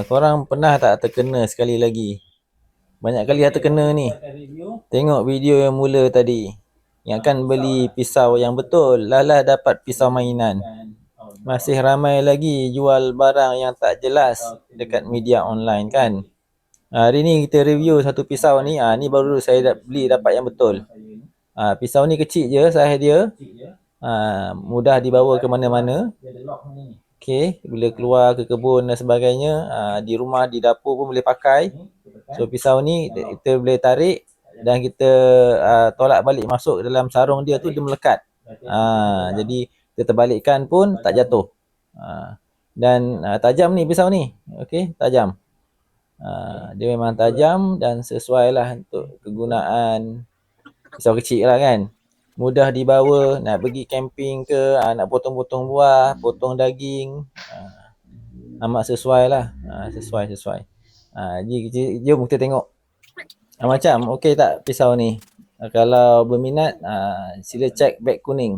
Korang pernah tak terkena sekali lagi? Banyak kali dah terkena ni. Tengok video yang mula tadi. Ingatkan beli pisau yang betul, lalah dapat pisau mainan. Masih ramai lagi jual barang yang tak jelas dekat media online kan. Hari ni kita review satu pisau ni. Ni baru saya beli dapat yang betul. Pisau ni kecil je saiz dia. Mudah dibawa ke mana-mana. Okey, bila keluar ke kebun dan sebagainya, di rumah, di dapur pun boleh pakai. So pisau ni kita boleh tarik dan kita tolak balik masuk dalam sarung dia tu, dia melekat. Jadi kita terbalikkan pun tak jatuh. Dan tajam ni pisau ni. Okey, tajam. Dia memang tajam dan sesuai lah untuk kegunaan pisau kecil lah kan. Mudah dibawa, nak pergi camping ke, nak potong-potong buah, potong daging, amat sesuai lah. Sesuai. Jom kita tengok. Macam okey tak pisau ni? Kalau berminat, sila check beg kuning.